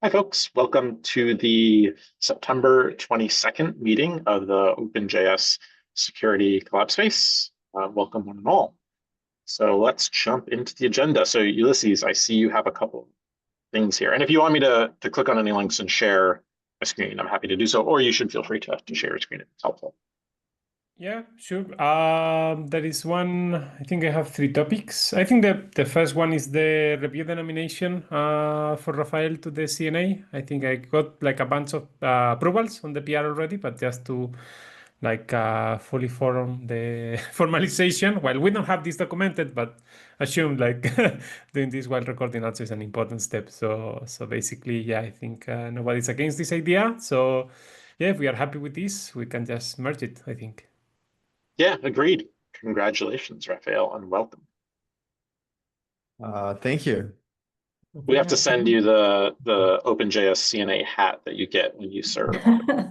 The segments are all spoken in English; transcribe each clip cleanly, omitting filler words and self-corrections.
Hi, folks. Welcome to the September 22nd meeting of the OpenJS Security Collab Space. Welcome, one and all. So let's jump into the agenda. So, Ulysses, I see you have a couple things here. And if you want me to click on any links and share a screen, I'm happy to do so, or you should feel free to share a screen if it's helpful. Yeah, sure. There is one, I think I have three topics. I think the first one is the review the nomination for Rafael to the CNA. I think I got like a bunch of approvals on the PR already, but just to like fully form the formalization. Well, we don't have this documented, but assume like doing this while recording also is an important step. So basically, yeah, I think nobody's against this idea. So yeah, if we are happy with this, we can just merge it, I think. Yeah, agreed. Congratulations, Raphael, and welcome. Thank you. We have to send you the OpenJS CNA hat that you get when you serve on it.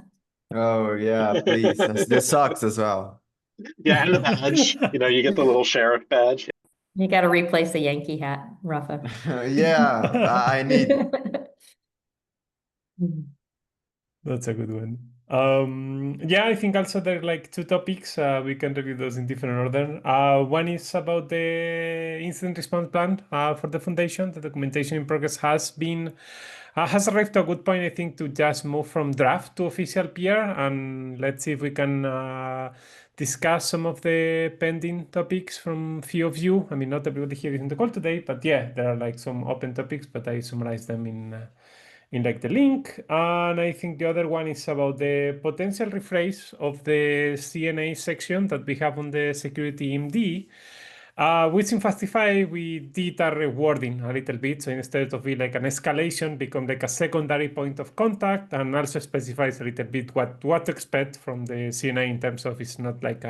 Oh yeah, please. The socks as well. Yeah, and the badge. You get the little sheriff badge. You got to replace the Yankee hat, Rafa. Yeah, I need. That's a good one. Yeah, I think also there are like two topics. We can review those in different order. One is about the incident response plan for the foundation. The documentation in progress has arrived to a good point, I think, to just move from draft to official PR, and let's see if we can discuss some of the pending topics from few of you. I mean, not everybody here is in the call today, but yeah, there are like some open topics, but I summarize them in like the link. And I think the other one is about the potential rephrase of the CNA section that we have on the security MD, which in Fastify we did a rewarding a little bit. So instead of being like an escalation, become like a secondary point of contact, and also specifies a little bit what to expect from the CNA in terms of it's not like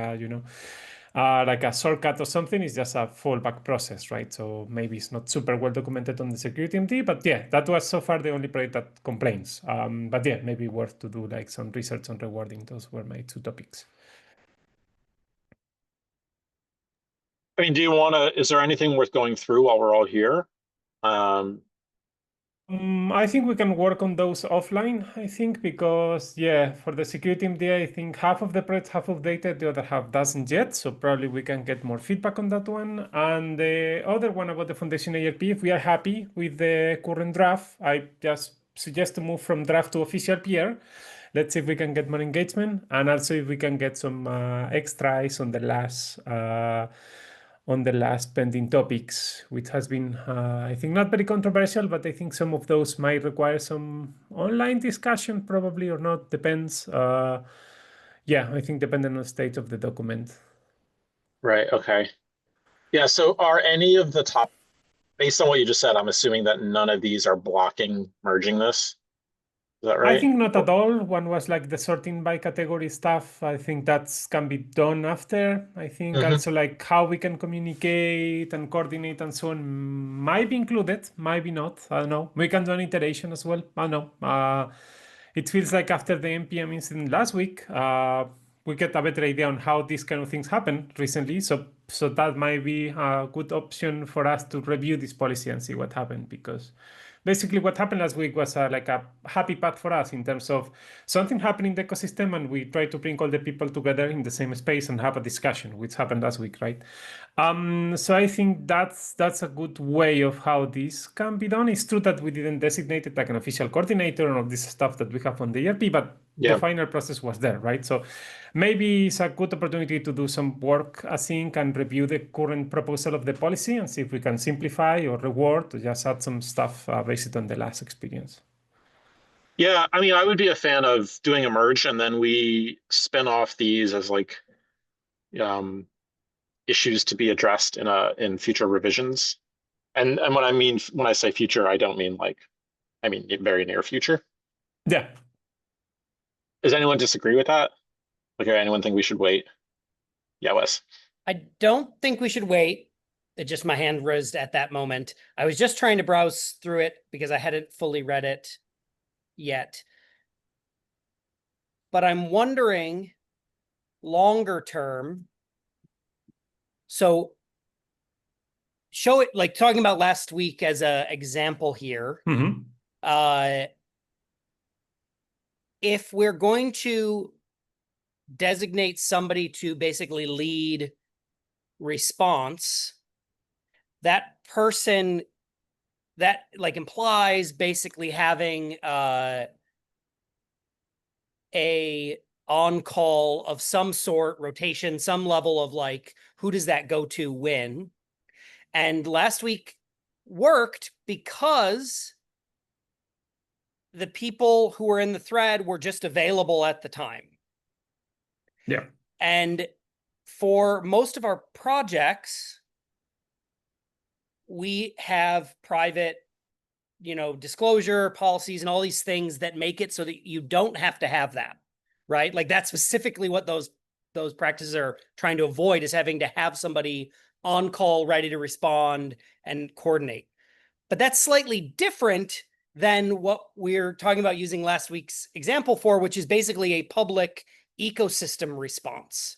like a shortcut or something. It's just a fallback process, right? So maybe it's not super well documented on the security MD, but yeah, that was so far the only project that complains. But yeah, maybe worth to do like some research on rewarding. Those were my two topics. I mean, is there anything worth going through while we're all here? I think we can work on those offline, I think, because yeah, for the security MD, I think half of the project have updated, the other half doesn't yet. So probably we can get more feedback on that one. And the other one about the Foundation ARP, if we are happy with the current draft, I just suggest to move from draft to official PR. Let's see if we can get more engagement, and also if we can get some extra eyes on the last pending topics, which has been, I think, not very controversial, but I think some of those might require some online discussion, probably, or not, depends. Yeah, I think depending on the state of the document. Right. Okay. Yeah. So are any of the top, based on what you just said, I'm assuming that none of these are blocking merging this. Is that I right? think not at all. One was like the sorting by category stuff. I think that's can be done after. I think Mm-hmm. also like how we can communicate and coordinate and so on might be included, might be not. I don't know. We can do an iteration as well. I don't know. It feels like after the NPM incident last week, we get a better idea on how these kind of things happen recently. So that might be a good option for us to review this policy and see what happened, because basically what happened last week was like a happy path for us in terms of something happening in the ecosystem, and we try to bring all the people together in the same space and have a discussion, which happened last week, right? So I think that's a good way of how this can be done. It's true that we didn't designate it like an official coordinator and all this stuff that we have on the ERP, but the Yeah. final process was there, right? So maybe it's a good opportunity to do some work async and review the current proposal of the policy and see if we can simplify or reward or just add some stuff based on the last experience. Yeah. I mean, I would be a fan of doing a merge and then we spin off these as like um, issues to be addressed in future revisions. And when I say future, I don't mean I mean very near future. Yeah. Does anyone disagree with that? Like, anyone think we should wait? Yeah, Wes. I don't think we should wait. It just my hand raised at that moment. I was just trying to browse through it because I hadn't fully read it yet. But I'm wondering longer term. So show it like talking about last week as an example here. Mm-hmm. If we're going to designate somebody to basically lead response, that person that like implies basically having a on-call of some sort, rotation, some level of like, who does that go to when? And last week worked because the people who were in the thread were just available at the time. Yeah. And for most of our projects, we have private, disclosure policies and all these things that make it so that you don't have to have that, right? Like that's specifically what those practices are trying to avoid, is having to have somebody on call ready to respond and coordinate. But that's slightly different than what we're talking about using last week's example for, which is basically a public ecosystem response.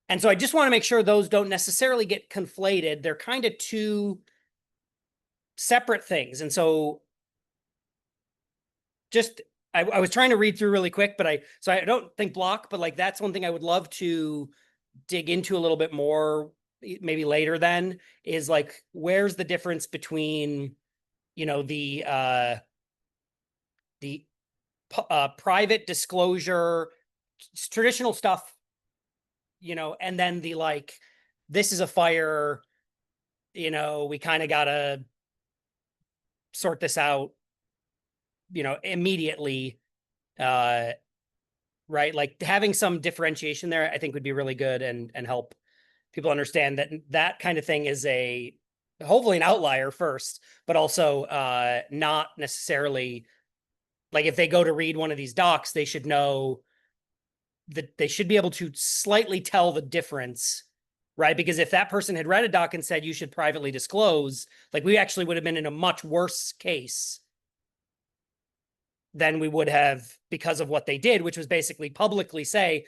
And so I just want to make sure those don't necessarily get conflated. They're kind of two separate things. And so just, I was trying to read through really quick, but I don't think block, but like that's one thing I would love to dig into a little bit more, maybe later then, is like, where's the difference between, the private disclosure, traditional stuff, and then the like, this is a fire, we kind of gotta sort this out, immediately, right? Like having some differentiation there, I think would be really good and help people understand that that kind of thing is hopefully an outlier first, but also not necessarily like, if they go to read one of these docs, they should know that they should be able to slightly tell the difference, right? Because if that person had read a doc and said you should privately disclose, like we actually would have been in a much worse case than we would have because of what they did, which was basically publicly say,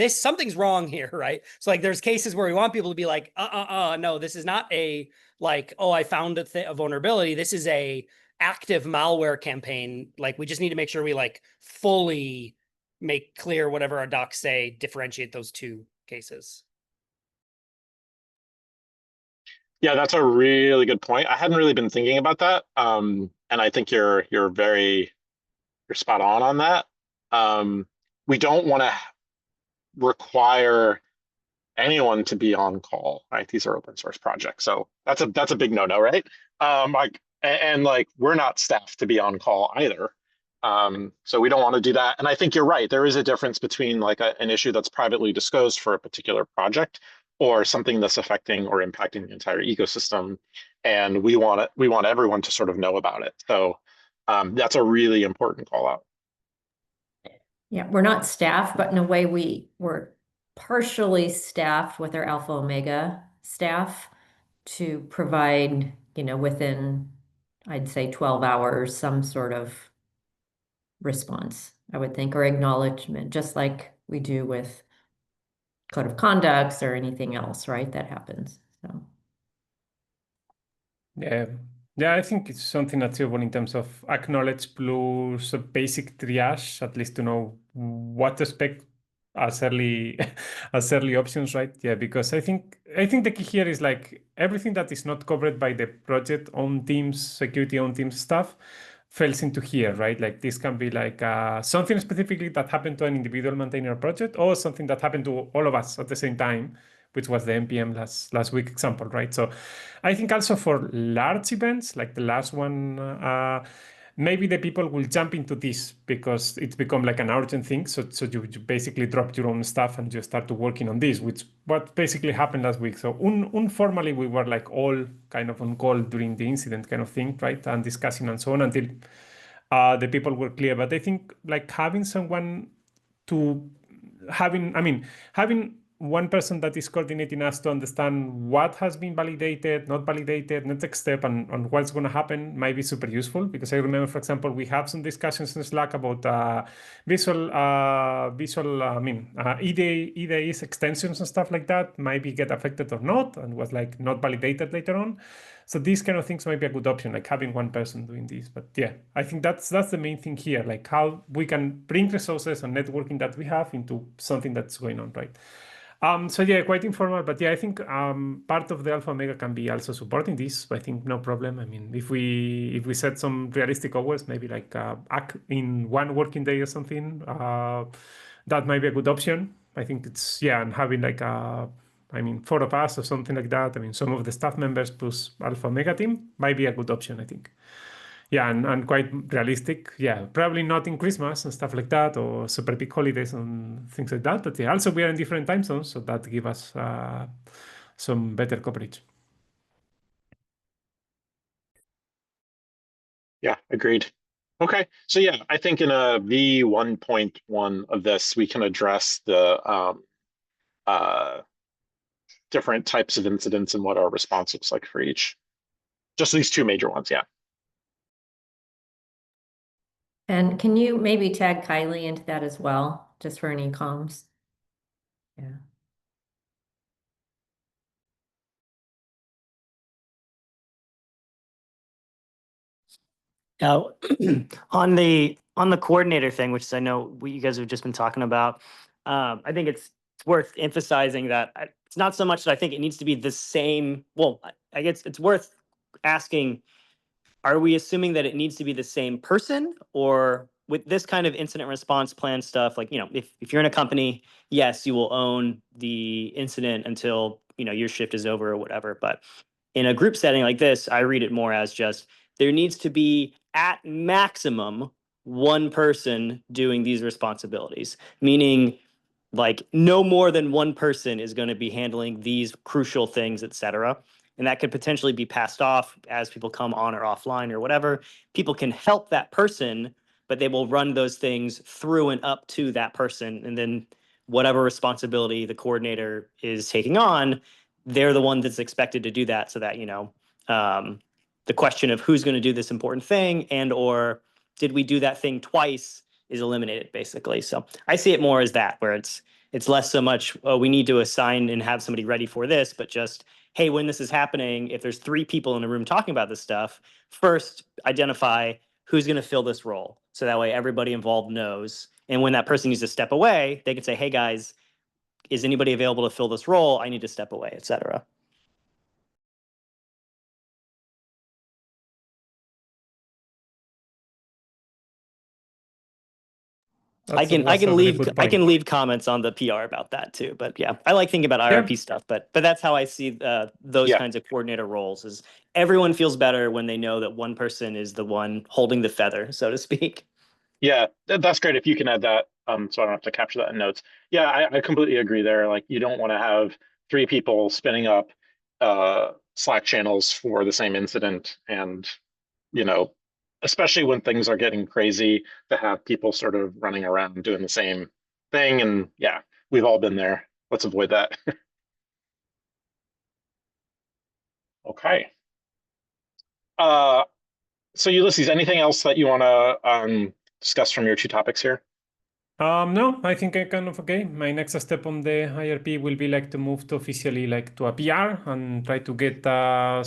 something's wrong here, right? So like there's cases where we want people to be like, no, this is not a like, oh, I found a vulnerability. This is a active malware campaign. Like we just need to make sure we like fully make clear whatever our docs say, differentiate those two cases. Yeah, that's a really good point. I hadn't really been thinking about that. And I think you're spot on that. We don't want to require anyone to be on call, right? These are open source projects, so that's a big no-no, right? Like we're not staffed to be on call either. So we don't want to do that. And I think you're right. There is a difference between like an issue that's privately disclosed for a particular project or something that's affecting or impacting the entire ecosystem. And we want everyone to sort of know about it. So that's a really important call out. Yeah, we're not staff, but in a way we're partially staffed with our Alpha Omega staff to provide, within, I'd say 12 hours, some sort of response, I would think, or acknowledgement, just like we do with code of conducts or anything else, right? That happens. So yeah, I think it's something achievable in terms of acknowledge plus a basic triage, at least to know what to expect as early as early options, right? Yeah, because I think the key here is like everything that is not covered by the project own teams, security own teams stuff falls into here, right? Like this can be like something specifically that happened to an individual maintainer project or something that happened to all of us at the same time, which was the NPM last week example, right? So I think also for large events, like the last one, maybe the people will jump into this because it's become like an urgent thing. So you basically drop your own stuff and you start to working on this, which what basically happened last week. So informally, we were like all kind of on call during the incident kind of thing, right? And discussing and so on until the people were clear. But I think like having someone to having one person that is coordinating us to understand what has been validated, not validated, next step, and what's going to happen might be super useful. Because I remember, for example, we have some discussions in Slack about EDA's extensions and stuff like that, maybe get affected or not, and was like not validated later on. So these kind of things might be a good option, like having one person doing this. But yeah, I think that's the main thing here, like how we can bring resources and networking that we have into something that's going on, right? So yeah, quite informal, but yeah, I think part of the Alpha Omega can be also supporting this. I think no problem. I mean, if we set some realistic hours, maybe like in one working day or something, that might be a good option. I think it's yeah, and having like I mean, 4 of us or something like that. I mean, some of the staff members plus Alpha Omega team might be a good option, I think. Yeah, and quite realistic. Yeah, probably not in Christmas and stuff like that, or super big holidays and things like that. But yeah, also we are in different time zones, so that give us some better coverage. Yeah, agreed. Okay, so yeah, I think in a V1.1 of this, we can address the different types of incidents and what our response looks like for each. Just these two major ones, yeah. And can you maybe tag Kylie into that as well, just for any comms? Yeah. Now, on the coordinator thing, which I know you guys have just been talking about, I think it's worth emphasizing that it's not so much that I think it needs to be the same. Well, I guess it's worth asking: are we assuming that it needs to be the same person, or with this kind of incident response plan stuff? Like, if you're in a company, yes, you will own the incident until your shift is over or whatever. But in a group setting like this, I read it more as just there needs to be at maximum one person doing these responsibilities, meaning like no more than one person is going to be handling these crucial things, et cetera. And that could potentially be passed off as people come on or offline or whatever. People can help that person, but they will run those things through and up to that person. And then whatever responsibility the coordinator is taking on, they're the one that's expected to do that, so that, the question of who's going to do this important thing and or did we do that thing twice is eliminated, basically. So I see it more as that, where it's less so much, oh, we need to assign and have somebody ready for this, but just, hey, when this is happening, if there's 3 people in a room talking about this stuff, first identify who's going to fill this role. So that way everybody involved knows. And when that person needs to step away, they can say, hey guys, is anybody available to fill this role? I need to step away, et cetera. I can leave comments on the PR about that too. But yeah, I like thinking about IRP stuff, but that's how I see those kinds of coordinator roles. Is everyone feels better when they know that one person is the one holding the feather, so to speak. Yeah, that's great if you can add that, so I don't have to capture that in notes. Yeah, I completely agree there. Like, you don't want to have 3 people spinning up Slack channels for the same incident, and especially when things are getting crazy, to have people sort of running around doing the same thing. And yeah, we've all been there. Let's avoid that. Okay. So Ulysses, anything else that you want to discuss from your 2 topics here? No, I think I kind of okay. My next step on the IRP will be like to move to officially like to a PR and try to get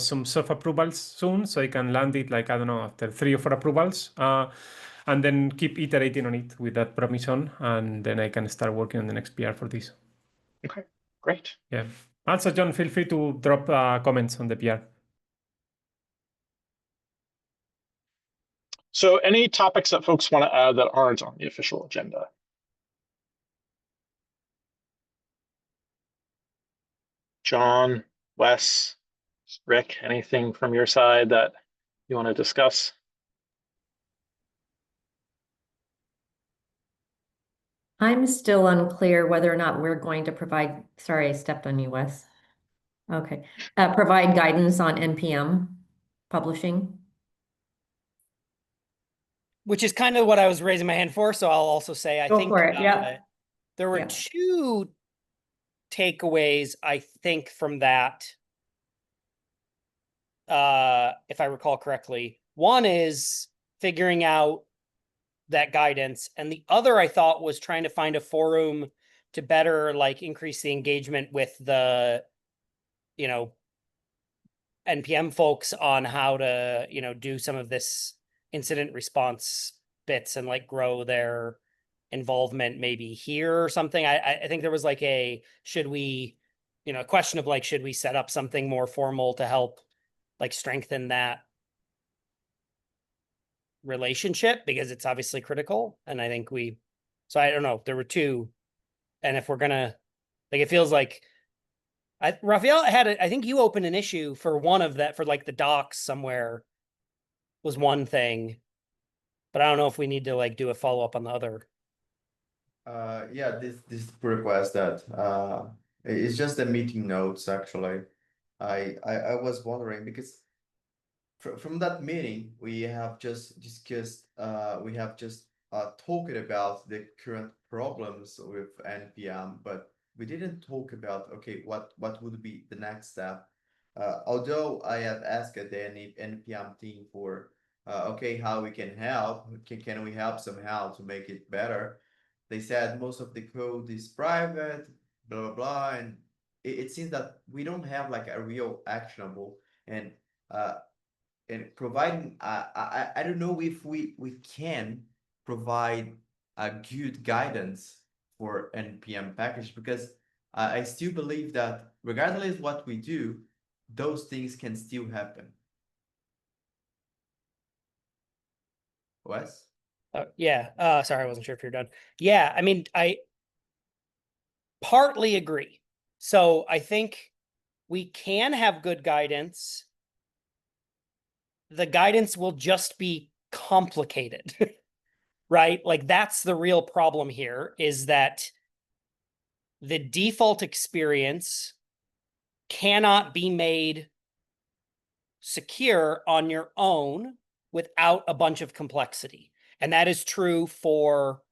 some self-approvals soon, so I can land it like, I don't know, after 3 or 4 approvals, and then keep iterating on it with that permission, and then I can start working on the next PR for this. Okay, great. Yeah. Also, John, feel free to drop comments on the PR. So any topics that folks want to add that aren't on the official agenda? John, Wes, Rick, anything from your side that you want to discuss? I'm still unclear whether or not we're going to provide, sorry, I stepped on you, Wes. Okay, provide guidance on NPM publishing. Which is kind of what I was raising my hand for. So I'll also say, I Go think for it, yeah. there were Yeah. 2 takeaways, I think, from that. If I recall correctly, one is figuring out that guidance, and the other I thought was trying to find a forum to better like increase the engagement with the NPM folks on how to, you know, do some of this incident response bits and like grow their involvement maybe here or something. I think there was like a, should we, you know, a question of like, should we set up something more formal to help like strengthen that relationship, because it's obviously critical. And I think so I don't know, there were two. And if we're gonna, like, it feels like Raphael I think you opened an issue for one of that, for like the docs somewhere was one thing, but I don't know if we need to like do a follow-up on the other. Yeah, this pull request that it's just the meeting notes actually. I was wondering because from that meeting we have just discussed we have just talked about the current problems with NPM, but we didn't talk about okay what would be the next step. Although I have asked the NPM team for okay how we can help, can we help somehow to make it better. They said most of the code is private, blah blah blah, and it seems that we don't have like a real actionable and uh, providing I don't know if we can provide a good guidance for NPM package, because I still believe that regardless what we do, those things can still happen. Wes? Yeah. Sorry, I wasn't sure if you're done. Yeah, I mean, I partly agree. So I think we can have good guidance. The guidance will just be complicated, right? Like that's the real problem here, is that the default experience cannot be made secure on your own without a bunch of complexity. And that is true for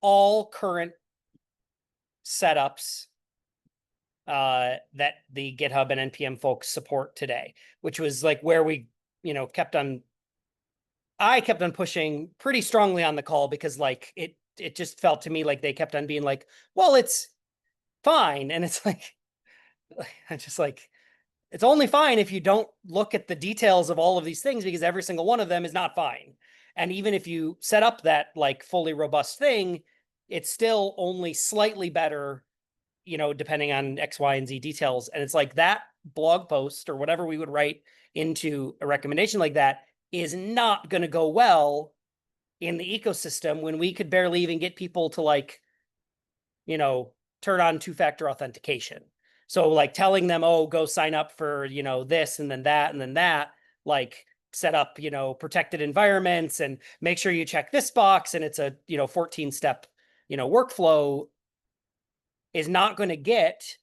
all current setups that the GitHub and NPM folks support today, which was like where we, you know, I kept on pushing pretty strongly on the call, because like it just felt to me like they kept on being like, well, it's fine. And it's like, I'm just like, it's only fine if you don't look at the details of all of these things, because every single one of them is not fine. And even if you set up that like fully robust thing, it's still only slightly better, you know, depending on X, Y, and Z details. And it's like that blog post or whatever we would write into a recommendation like that is not going to go well in the ecosystem when we could barely even get people to like, you know, turn on two-factor authentication. So like telling them, oh, go sign up for, you know, this and then that and then that, like set up, you know, protected environments and make sure you check this box. And it's a, you know, 14-step, you know, workflow, is not going to get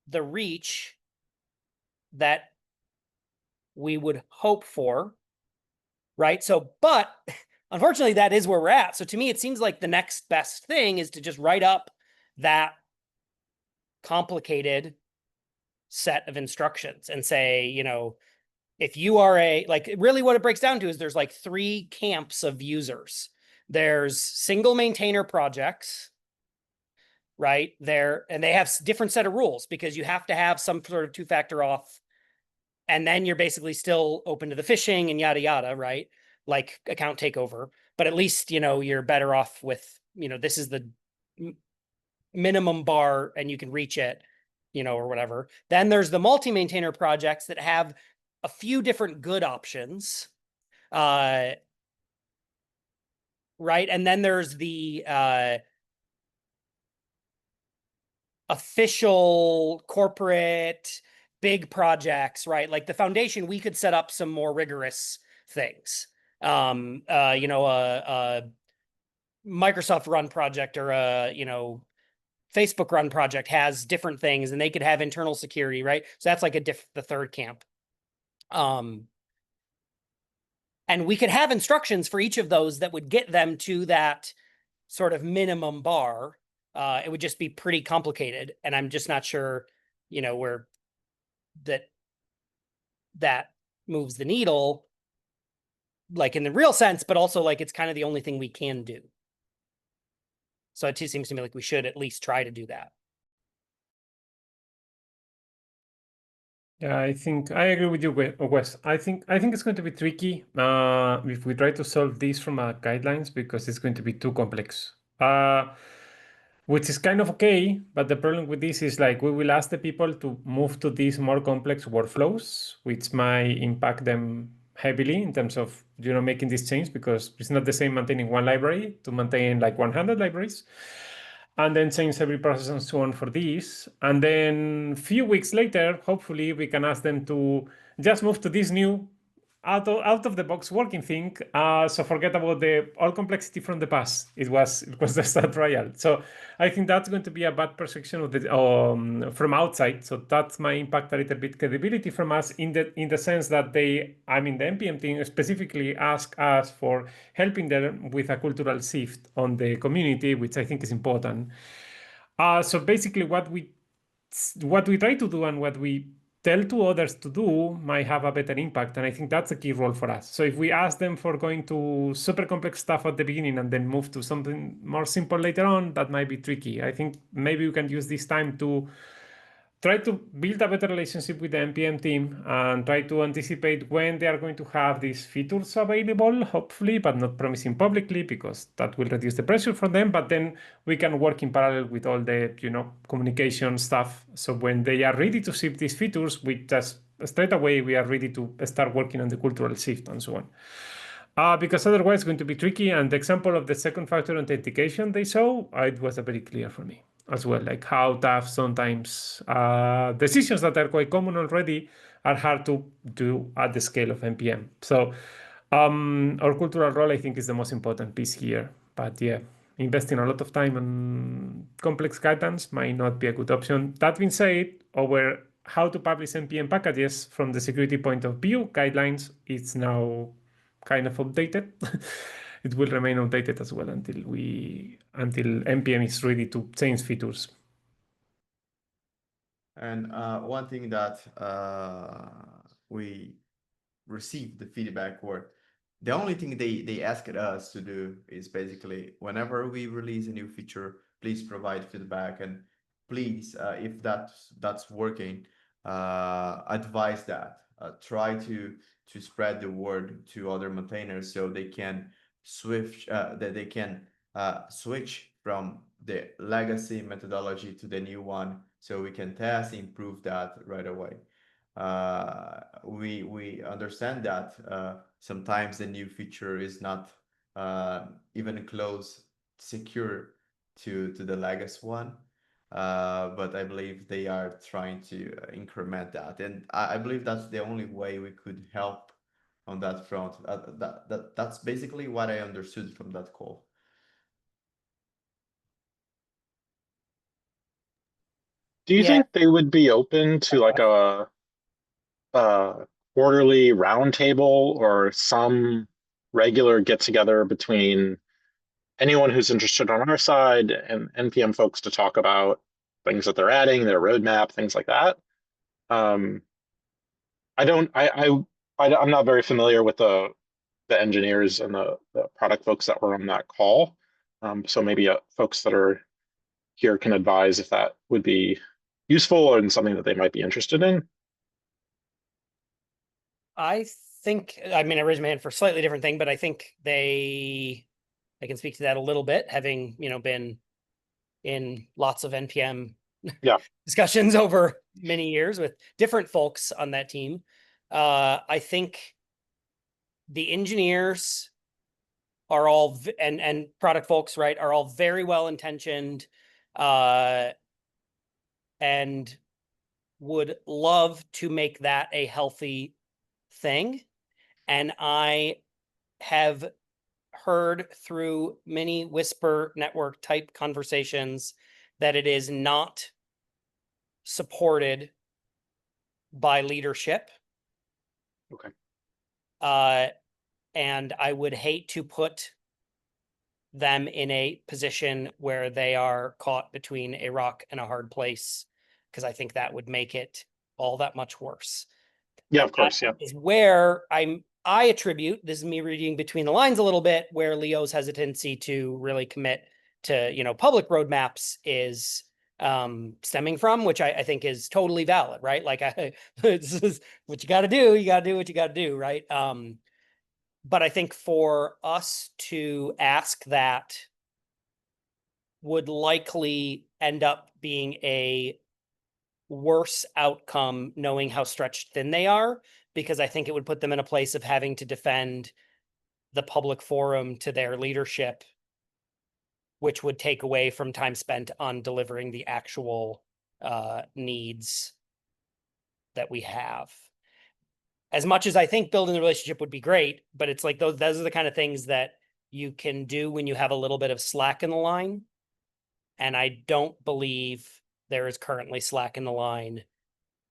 the reach that we would hope for. Right. So, but unfortunately, that is where we're at. So to me, it seems like the next best thing is to just write up that complicated set of instructions and say, you know, if you are like really what it breaks down to is there's like 3 camps of users. There's single maintainer projects, right? And they have different set of rules, because you have to have some sort of two-factor auth, and then you're basically still open to the phishing and yada yada, right? Like account takeover. But at least, you know, you're better off with, you know, this is the minimum bar and you can reach it, you know, or whatever. Then there's the multi-maintainer projects that have a few different good options. Right. And then there's the official corporate big projects, right? Like the foundation, we could set up some more rigorous things. You know, a Microsoft run project or a, you know, Facebook run project has different things, and they could have internal security, right? So that's like the third camp. And we could have instructions for each of those that would get them to that sort of minimum bar. It would just be pretty complicated, and I'm just not sure, you know, where that moves the needle, like in the real sense, but also like it's kind of the only thing we can do. So it seems to me like we should at least try to do that. Yeah, I think I agree with you, Wes. I think it's going to be tricky if we try to solve this from guidelines because it's going to be too complex. Which is kind of okay, but the problem with this is like we will ask the people to move to these more complex workflows, which might impact them heavily in terms of making this change because it's not the same maintaining one library to maintain like 100 libraries and then change every process and so on for this. And then a few weeks later, hopefully we can ask them to just move to this new out of the box working thing. So forget about the all complexity from the past. It was the start trial. So I think that's going to be a bad perception of the from outside. So that might impact a little bit credibility from us in the sense that the NPM team specifically ask us for helping them with a cultural shift on the community, which I think is important. So basically, what we try to do and what we tell to others to do might have a better impact. And I think that's a key role for us. So if we ask them for going to super complex stuff at the beginning and then move to something more simple later on, that might be tricky. I think maybe we can use this time to try to build a better relationship with the NPM team and try to anticipate when they are going to have these features available, hopefully, but not promising publicly because that will reduce the pressure from them. But then we can work in parallel with all the, communication stuff. So when they are ready to ship these features, we just straight away, we are ready to start working on the cultural shift and so on. Because otherwise it's going to be tricky. And the example of the second factor authentication they saw, it was very clear for me as well, like how tough sometimes decisions that are quite common already are hard to do at the scale of NPM. So our cultural role, I think, is the most important piece here. But yeah, investing a lot of time on complex guidance might not be a good option. That being said, our how to publish NPM packages from the security point of view guidelines is now kind of updated. It will remain updated as well until NPM is ready to change features. And one thing that we received the feedback were the only thing they asked us to do is basically whenever we release a new feature, please provide feedback, and please, if that's working, advise that. Try to spread the word to other maintainers so they can switch switch from the legacy methodology to the new one, so we can test, improve that right away. We understand that sometimes the new feature is not even close secure to the legacy one, but I believe they are trying to increment that, and I believe that's the only way we could help on that front. That's basically what I understood from that call. Do you Yeah. think they would be open to like a quarterly roundtable or some regular get together between anyone who's interested on our side and NPM folks to talk about things that they're adding, their roadmap, things like that? I'm not very familiar with the engineers and the product folks that were on that call. So maybe folks that are here can advise if that would be useful and something that they might be interested in. I think, I raised my hand for a slightly different thing, but I think I can speak to that a little bit, having, been in lots of NPM discussions over many years with different folks on that team. I think the engineers are all, and product folks, right, are all very well intentioned, and would love to make that a healthy thing. And I have heard through many whisper network type conversations that it is not supported by leadership. Okay. And I would hate to put them in a position where they are caught between a rock and a hard place, because I think that would make it all that much worse. Yeah, of course. Yeah. Is where I attribute, this is me reading between the lines a little bit, where Leo's hesitancy to really commit to, public roadmaps is stemming from, which I think is totally valid, right? Like this is what you got to do. You got to do what you got to do, right? But I think for us to ask that would likely end up being a worse outcome, knowing how stretched thin they are, because I think it would put them in a place of having to defend the public forum to their leadership, which would take away from time spent on delivering the actual needs that we have. As much as I think building the relationship would be great, but it's like those are the kind of things that you can do when you have a little bit of slack in the line. And I don't believe there is currently slack in the line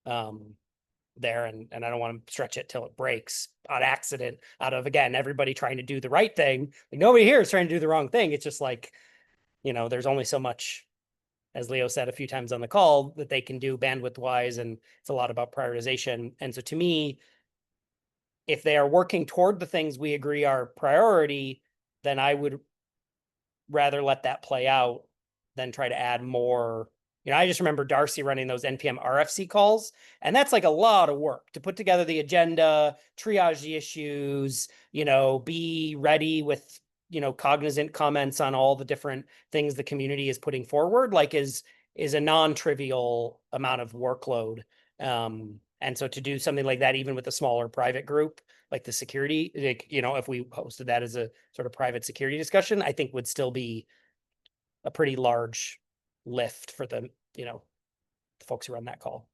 there. And I don't want to stretch it till it breaks on accident out of, again, everybody trying to do the right thing. Like nobody here is trying to do the wrong thing. It's just like, there's only so much, as Leo said a few times on the call, that they can do bandwidth wise. And it's a lot about prioritization. And so to me, if they are working toward the things we agree are priority, then I would rather let that play out than try to add more. I just remember Darcy running those NPM RFC calls, and that's like a lot of work to put together the agenda, triage the issues, be ready with, cognizant comments on all the different things the community is putting forward, like is a non-trivial amount of workload. And so to do something like that, even with a smaller private group, like the security, like, if we hosted that as a sort of private security discussion, I think would still be a pretty large lift for the folks who run that call.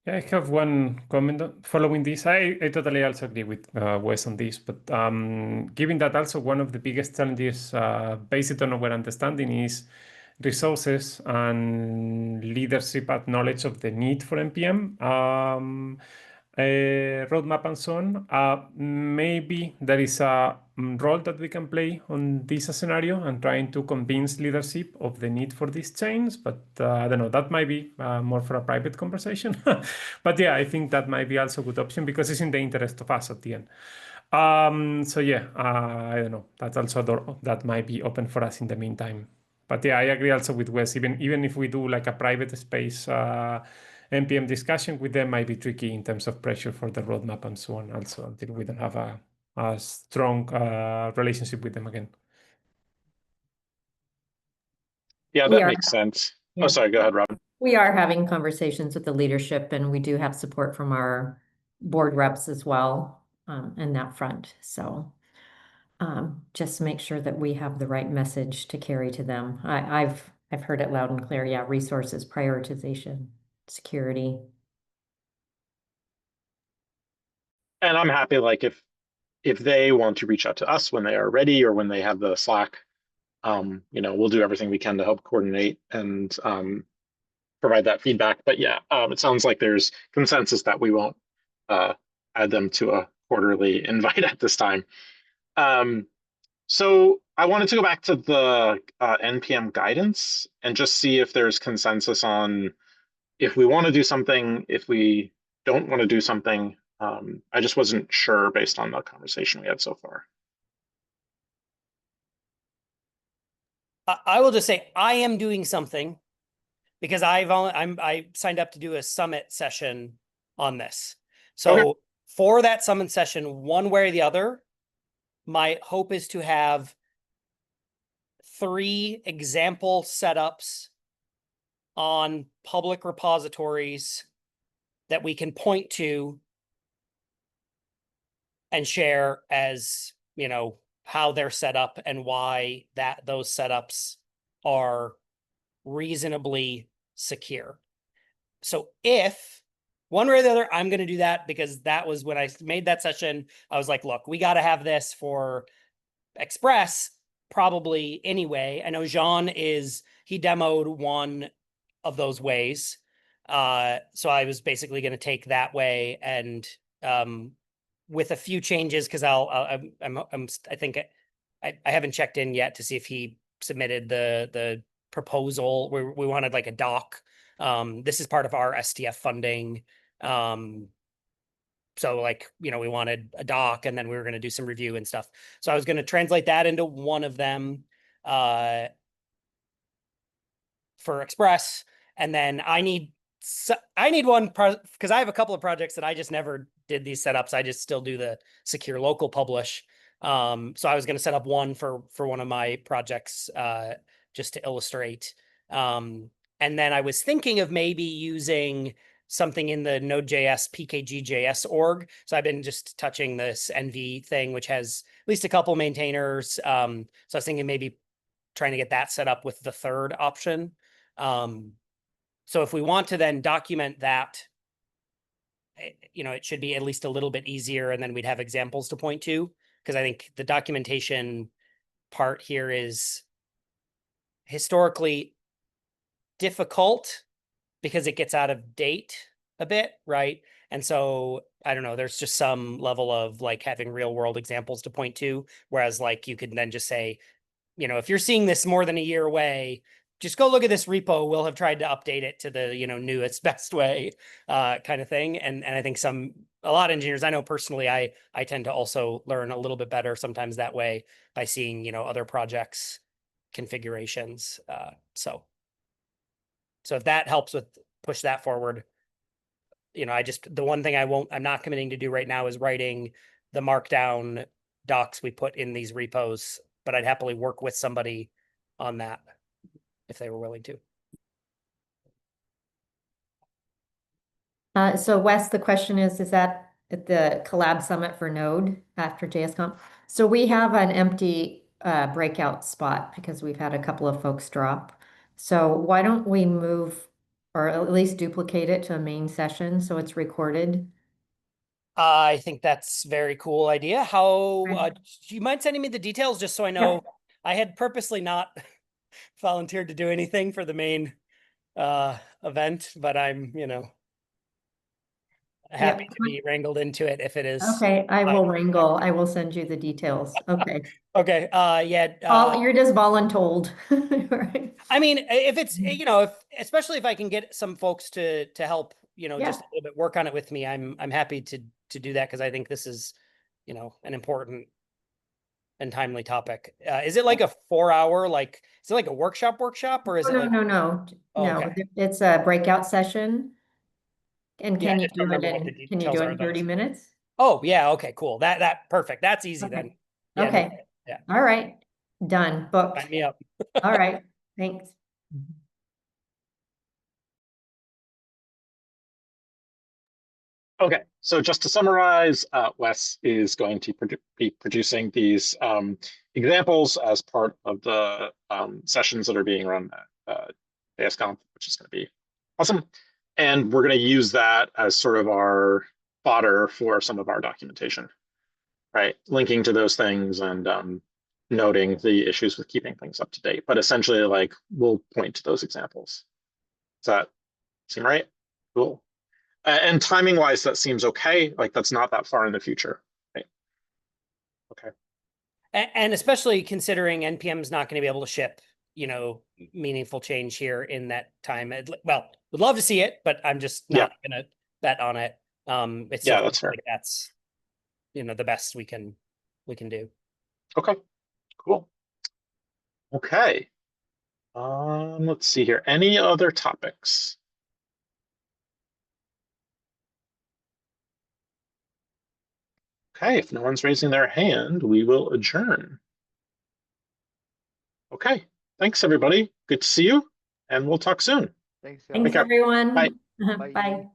Yeah, I have one comment following this. I totally also agree with Wes on this, but given that also one of the biggest challenges based on our understanding is resources and leadership knowledge of the need for NPM, roadmap and so on, maybe there is a role that we can play on this scenario and trying to convince leadership of the need for these change. But I don't know, that might be more for a private conversation. But yeah, I think that might be also a good option because it's in the interest of us at the end. So yeah, I don't know. That's also a door that might be open for us in the meantime. But yeah, I agree also with Wes. Even if we do like a private space NPM discussion with them, might be tricky in terms of pressure for the roadmap and so on. Also, until we don't have a strong relationship with them again. Yeah, We that are- makes sense. Yeah. Oh, sorry. Go ahead, Robin. We are having conversations with the leadership, and we do have support from our board reps as well in that front. So just make sure that we have the right message to carry to them. I've heard it loud and clear. Yeah, resources, prioritization, security. And I'm happy, like if they want to reach out to us when they are ready or when they have the Slack, we'll do everything we can to help coordinate and provide that feedback. But yeah, it sounds like there's consensus that we won't add them to a quarterly invite at this time. So I wanted to go back to the NPM guidance and just see if there's consensus on if we want to do something, if we don't want to do something. I just wasn't sure based on the conversation we had so far. I will just say I am doing something because I signed up to do a summit session on this. So for that summit session, one way or the other, my hope is to have 3 example setups on public repositories that we can point to and share as, how they're set up and why those setups are reasonably secure. So if one way or the other, I'm going to do that because that was when I made that session. I was like, look, we got to have this for Express probably anyway. I know Jean he demoed one of those ways. So I was basically going to take that way and with a few changes because I think I haven't checked in yet to see if he submitted the proposal. We wanted like a doc. This is part of our STF funding. So like, we wanted a doc and then we were going to do some review and stuff. So I was going to translate that into one of them. for Express, and then I need one because I have a couple of projects that I just never did these setups. I just still do the secure local publish. So I was going to set up one for one of my projects, just to illustrate. And then I was thinking of maybe using something in the Node.js PKG.js org. So I've been just touching this NV thing, which has at least a couple maintainers. So I was thinking maybe trying to get that set up with the third option. So if we want to then document that, it should be at least a little bit easier, and then we'd have examples to point to, because I think the documentation part here is historically difficult because it gets out of date a bit, right? And so I don't know, there's just some level of like having real world examples to point to, whereas like you could then just say, if you're seeing this more than a year away, just go look at this repo. We'll have tried to update it to the, newest, best way, kind of thing. And I think a lot of engineers I know personally, I tend to also learn a little bit better sometimes that way by seeing, other projects configurations. So if that helps with push that forward, the one thing I'm not committing to do right now is writing the markdown docs we put in these repos, but I'd happily work with somebody on that if they were willing to. So Wes, the question is that at the Collab Summit for Node after JSConf? So we have an empty breakout spot because we've had a couple of folks drop. So why don't we move or at least duplicate it to a main session so it's recorded? I think that's a very cool idea. How Okay. do you mind sending me the details just so I know? I had purposely not volunteered to do anything for the main event, but I'm, happy to be wrangled into it if it is. Okay, I will wrangle. I will send you the details. Okay. Okay. Yeah. You're just voluntold. Right. I mean, if it's, especially if I can get some folks to help, just a little bit work on it with me, I'm happy to do that, because I think this is, an important and timely topic. Is it like a 4-hour, is it like a workshop, or is it like? No. Oh, No, okay. it's a breakout session. And Yeah, can I you just don't do it remember what the can you details do are it of in 30 those. minutes? Oh, yeah. Okay, cool. That perfect. That's easy Okay. then. Yeah. Okay. Yeah. All right. Done. Booked. Sign me up. All right. Thanks. Okay, so just to summarize, Wes is going to be producing these examples as part of the sessions that are being run at JSConf, which is going to be awesome. And we're going to use that as sort of our fodder for some of our documentation, right? Linking to those things and noting the issues with keeping things up to date. But essentially, like, we'll point to those examples. Does that seem right? Cool. And timing wise, that seems okay. Like, that's not that far in the future, right? Okay. And especially considering NPM is not going to be able to ship, meaningful change here in that time. Well, would love to see it, but I'm just not going to bet on it. It's yeah, that's fair. like that's, the best we can do. Okay, cool. Okay. Let's see here. Any other topics? Okay, if no one's raising their hand, we will adjourn. Okay, thanks everybody. Good to see you, and we'll talk soon. Thanks, Thanks, care. everyone. Bye. Bye. Bye.